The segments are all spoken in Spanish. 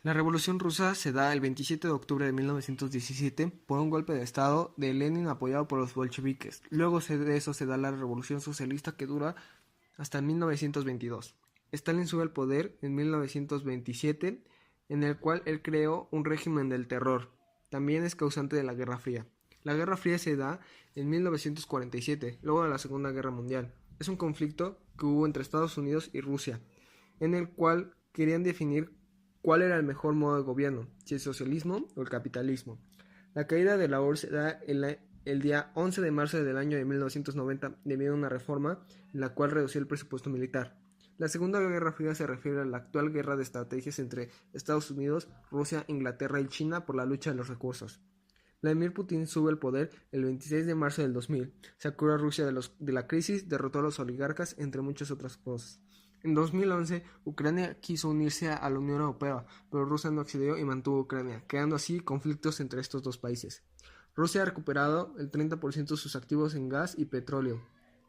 La Revolución Rusa se da el 27 de octubre de 1917 por un golpe de estado de Lenin apoyado por los bolcheviques. Luego de eso se da la Revolución Socialista que dura hasta 1922. Stalin sube al poder en 1927, en el cual él creó un régimen del terror. También es causante de la Guerra Fría. La Guerra Fría se da en 1947, luego de la Segunda Guerra Mundial. Es un conflicto que hubo entre Estados Unidos y Rusia, en el cual querían definir cuál era el mejor modo de gobierno, si el socialismo o el capitalismo. La caída de la URSS se da el día 11 de marzo del año de 1990 debido a una reforma en la cual redució el presupuesto militar. La Segunda Guerra Fría se refiere a la actual guerra de estrategias entre Estados Unidos, Rusia, Inglaterra y China por la lucha de los recursos. Vladimir Putin sube al poder el 26 de marzo del 2000, sacó a Rusia de la crisis, derrotó a los oligarcas, entre muchas otras cosas. En 2011, Ucrania quiso unirse a la Unión Europea, pero Rusia no accedió y mantuvo Ucrania, creando así conflictos entre estos dos países. Rusia ha recuperado el 30% de sus activos en gas y petróleo.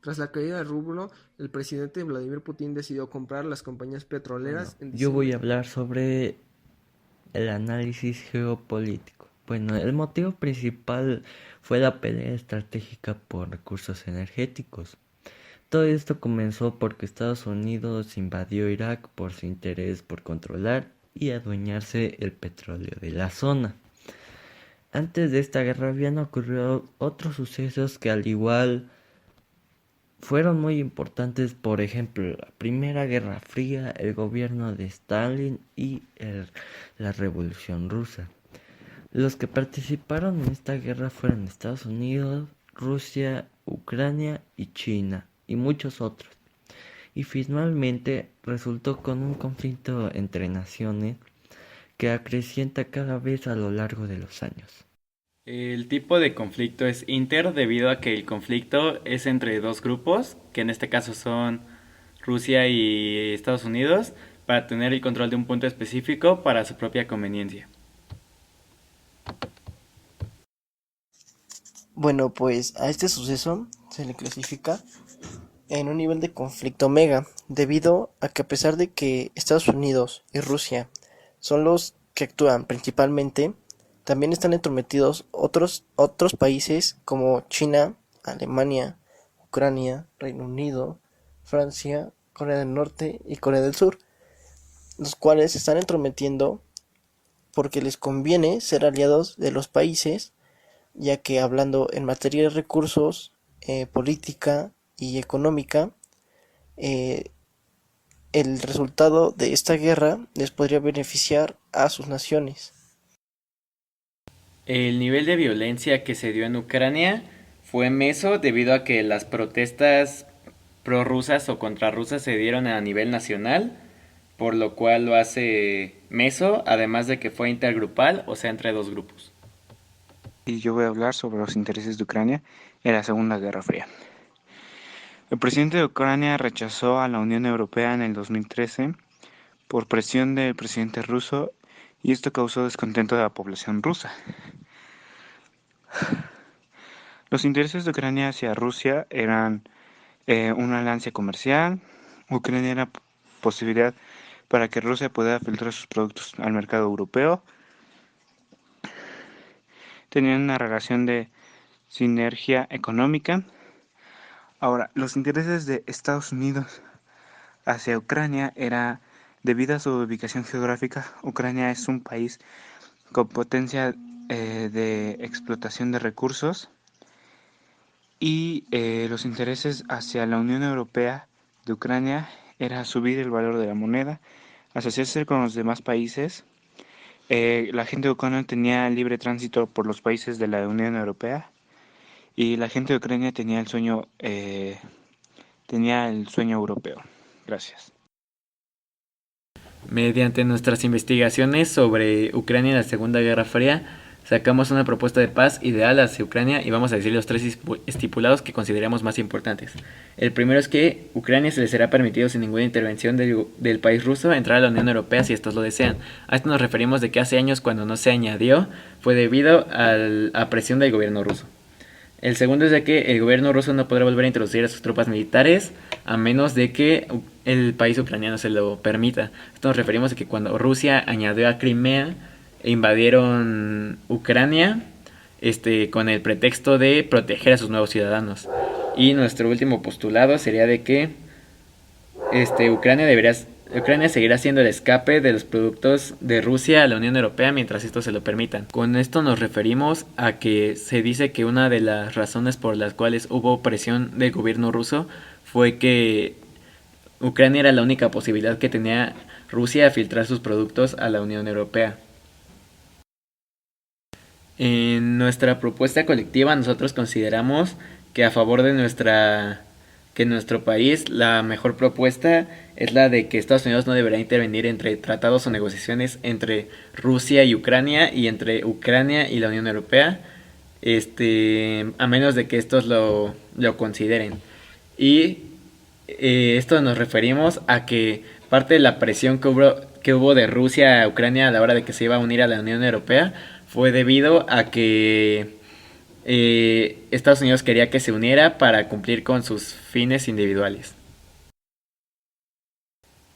Tras la caída del rublo, el presidente Vladimir Putin decidió comprar las compañías Bueno, petroleras en yo voy diciembre. a hablar sobre el análisis geopolítico. Bueno, el motivo principal fue la pelea estratégica por recursos energéticos. Todo esto comenzó porque Estados Unidos invadió Irak por su interés por controlar y adueñarse el petróleo de la zona. Antes de esta guerra habían ocurrido otros sucesos que al igual fueron muy importantes, por ejemplo, la Primera Guerra Fría, el gobierno de Stalin y la Revolución Rusa. Los que participaron en esta guerra fueron Estados Unidos, Rusia, Ucrania y China, y muchos otros. Y finalmente resultó con un conflicto entre naciones que acrecienta cada vez a lo largo de los años. El tipo de conflicto es inter debido a que el conflicto es entre dos grupos, que en este caso son Rusia y Estados Unidos, para tener el control de un punto específico para su propia conveniencia. Bueno, pues a este suceso se le clasifica en un nivel de conflicto mega, debido a que a pesar de que Estados Unidos y Rusia son los que actúan principalmente, también están entrometidos otros países como China, Alemania, Ucrania, Reino Unido, Francia, Corea del Norte y Corea del Sur, los cuales se están entrometiendo porque les conviene ser aliados de los países, ya que hablando en materia de recursos, política y económica, eh, el resultado de esta guerra les podría beneficiar a sus naciones. El nivel de violencia que se dio en Ucrania fue meso debido a que las protestas prorrusas o contrarrusas se dieron a nivel nacional, por lo cual lo hace meso, además de que fue intergrupal, o sea, entre dos grupos. Y yo voy a hablar sobre los intereses de Ucrania en la Segunda Guerra Fría. El presidente de Ucrania rechazó a la Unión Europea en el 2013 por presión del presidente ruso y esto causó descontento de la población rusa. Los intereses de Ucrania hacia Rusia eran una alianza comercial. Ucrania era posibilidad para que Rusia pudiera filtrar sus productos al mercado europeo. Tenían una relación de sinergia económica. Ahora, los intereses de Estados Unidos hacia Ucrania era debido a su ubicación geográfica. Ucrania es un país con potencia de explotación de recursos y los intereses hacia la Unión Europea de Ucrania era subir el valor de la moneda, asociarse con los demás países. La gente de Ucrania tenía libre tránsito por los países de la Unión Europea y la gente de Ucrania tenía el sueño europeo. Gracias. Mediante nuestras investigaciones sobre Ucrania en la Segunda Guerra Fría, sacamos una propuesta de paz ideal hacia Ucrania y vamos a decir los tres estipulados que consideramos más importantes. El primero es que Ucrania se les será permitido sin ninguna intervención del país ruso entrar a la Unión Europea si estos lo desean. A esto nos referimos de que hace años cuando no se añadió fue debido a presión del gobierno ruso. El segundo es de que el gobierno ruso no podrá volver a introducir a sus tropas militares a menos de que el país ucraniano se lo permita. Esto nos referimos a que cuando Rusia añadió a Crimea e invadieron Ucrania, con el pretexto de proteger a sus nuevos ciudadanos. Y nuestro último postulado sería de que Ucrania seguirá siendo el escape de los productos de Rusia a la Unión Europea mientras esto se lo permitan. Con esto nos referimos a que se dice que una de las razones por las cuales hubo presión del gobierno ruso fue que Ucrania era la única posibilidad que tenía Rusia a filtrar sus productos a la Unión Europea. En nuestra propuesta colectiva nosotros consideramos que a favor de nuestro país la mejor propuesta es la de que Estados Unidos no deberá intervenir entre tratados o negociaciones entre Rusia y Ucrania y entre Ucrania y la Unión Europea, a menos de que estos lo consideren. Y esto nos referimos a que parte de la presión que hubo de Rusia a Ucrania a la hora de que se iba a unir a la Unión Europea fue debido a que Estados Unidos quería que se uniera para cumplir con sus fines individuales.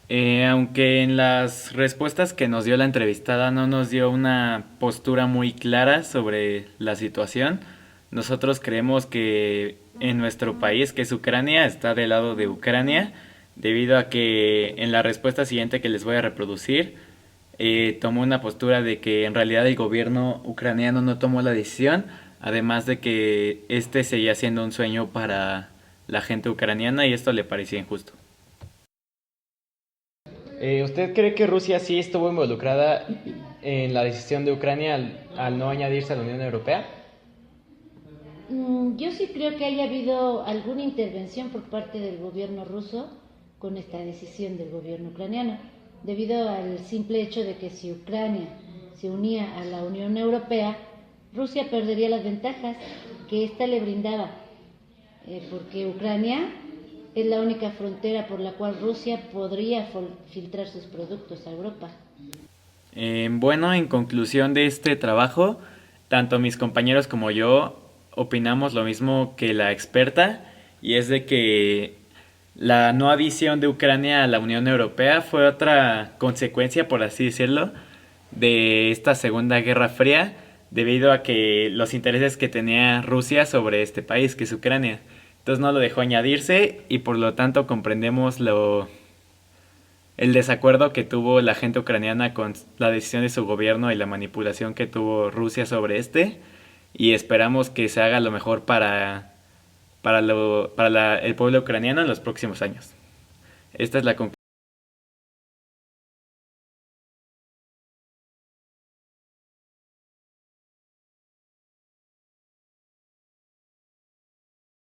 Aunque en las respuestas que nos dio la entrevistada no nos dio una postura muy clara sobre la situación, nosotros creemos que en nuestro país, que es Ucrania, está del lado de Ucrania, debido a que en la respuesta siguiente que les voy a reproducir, tomó una postura de que en realidad el gobierno ucraniano no tomó la decisión, además de que seguía siendo un sueño para la gente ucraniana y esto le parecía injusto. ¿Usted cree que Rusia sí estuvo involucrada en la decisión de Ucrania al no añadirse a la Unión Europea? Yo sí creo que haya habido alguna intervención por parte del gobierno ruso con esta decisión del gobierno ucraniano, debido al simple hecho de que si Ucrania se unía a la Unión Europea, Rusia perdería las ventajas que ésta le brindaba, porque Ucrania es la única frontera por la cual Rusia podría filtrar sus productos a Europa. Bueno, en conclusión de este trabajo, tanto mis compañeros como yo opinamos lo mismo que la experta, y es de que la no adición de Ucrania a la Unión Europea fue otra consecuencia, por así decirlo, de esta Segunda Guerra Fría, debido a que los intereses que tenía Rusia sobre este país, que es Ucrania. Entonces no lo dejó añadirse y por lo tanto comprendemos el desacuerdo que tuvo la gente ucraniana con la decisión de su gobierno y la manipulación que tuvo Rusia sobre y esperamos que se haga lo mejor para el pueblo ucraniano en los próximos años. Esta es la conclusión.